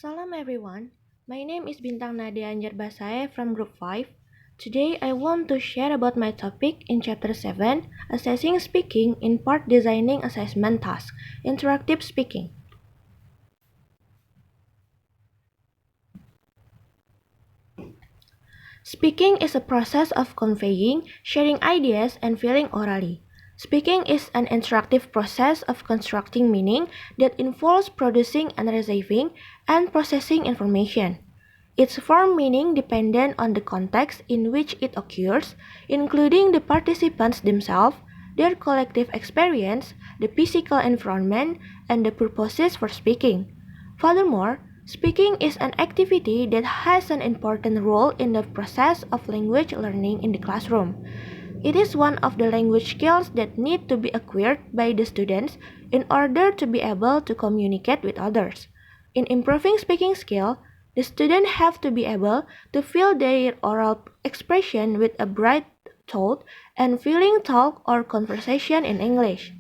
Salam everyone, my name is Bintang Nadea from Group 5. Today I want to share about my topic in Chapter 7, Assessing Speaking in Part Designing Assessment Task, Interactive Speaking. Speaking is a process of conveying, sharing ideas, and feeling orally. Speaking is an interactive process of constructing meaning that involves producing and receiving and processing information. Its form meaning dependent on the context in which it occurs, including the participants themselves, their collective experience, the physical environment, and the purposes for speaking. Furthermore, speaking is an activity that has an important role in the process of language learning in the classroom. It is one of the language skills that need to be acquired by the students in order to be able to communicate with others. In improving speaking skill, the students have to be able to fill their oral expression with a bright thought and feeling talk or conversation in English.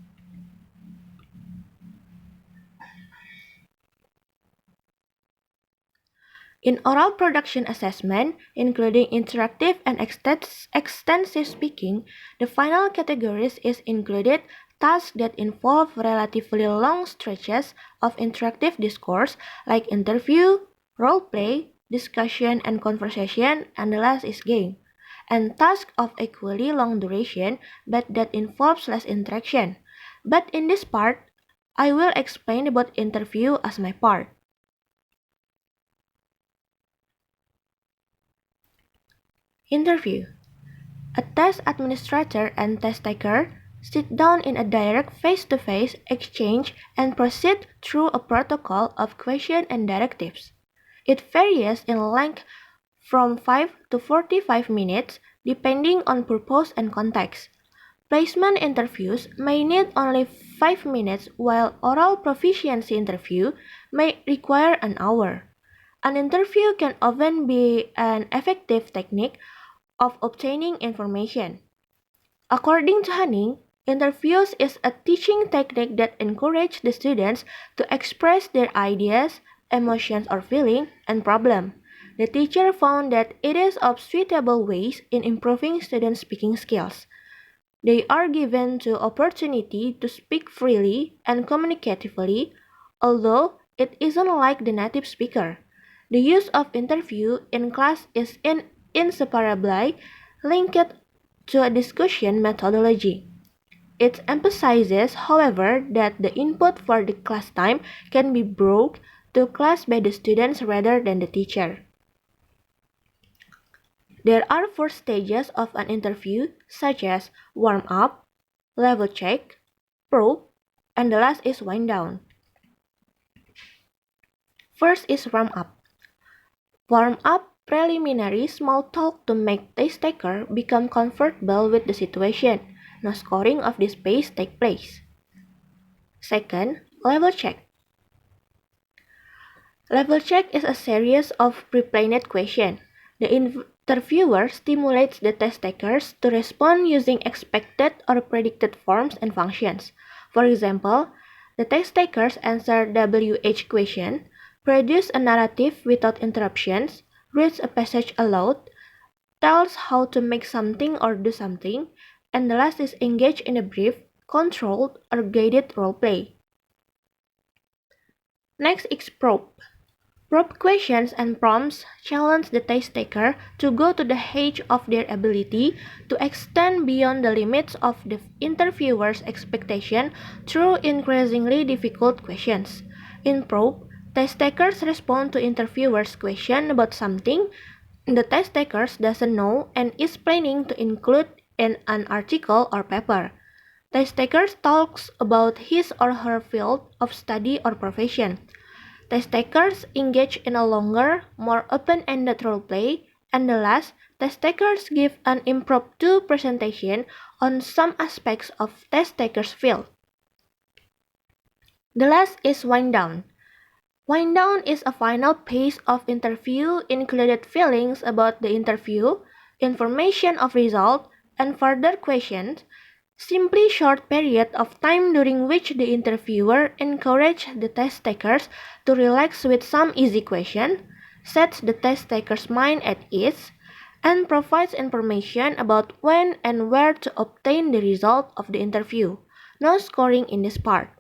In oral production assessment, including interactive and extensive speaking, the final categories is included tasks that involve relatively long stretches of interactive discourse like interview, role play, discussion and conversation, and the last is game, and tasks of equally long duration but that involves less interaction. But in this part, I will explain about interview as my part. Interview. A test administrator and test taker sit down in a direct face-to-face exchange and proceed through a protocol of questions and directives. It varies in length from 5 to 45 minutes depending on purpose and context. Placement interviews may need only 5 minutes while oral proficiency interview may require an hour. An interview can often be an effective technique of obtaining information. According to Hanning, interviews is a teaching technique that encourages the students to express their ideas, emotions or feelings, and problems. The teacher found that it is of suitable ways in improving students' speaking skills. They are given the opportunity to speak freely and communicatively, although it isn't like the native speaker. The use of interview in class is inseparably linked to a discussion methodology. It emphasizes, however, that the input for the class time can be brought to class by the students rather than the teacher. There are 4 stages of an interview, such as warm-up, level check, probe, and the last is wind down. First is warm-up. Warm-up preliminary small talk to make test taker become comfortable with the situation. No scoring of this phase take place. Second, level check. Level check is a series of pre-planned questions. The interviewer stimulates the test takers to respond using expected or predicted forms and functions. For example, the test takers answer WH question, produce a narrative without interruptions, reads a passage aloud, tells how to make something or do something, and the last is engage in a brief, controlled, or guided role play. Next is probe. Probe questions and prompts challenge the test taker to go to the edge of their ability to extend beyond the limits of the interviewer's expectation through increasingly difficult questions. In probe, test takers respond to interviewer's question about something the test takers doesn't know and is planning to include in an article or paper. Test takers talks about his or her field of study or profession. Test takers engage in a longer, more open-ended role play, and the last, test takers give an impromptu presentation on some aspects of test takers' field. The last is wind down. Wind down is a final phase of interview included feelings about the interview, information of result, and further questions. Simply short period of time during which the interviewer encourages the test takers to relax with some easy question, sets the test taker's mind at ease, and provides information about when and where to obtain the result of the interview. No scoring in this part.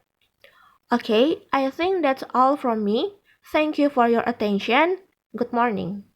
Okay, I think that's all from me. Thank you for your attention. Good morning.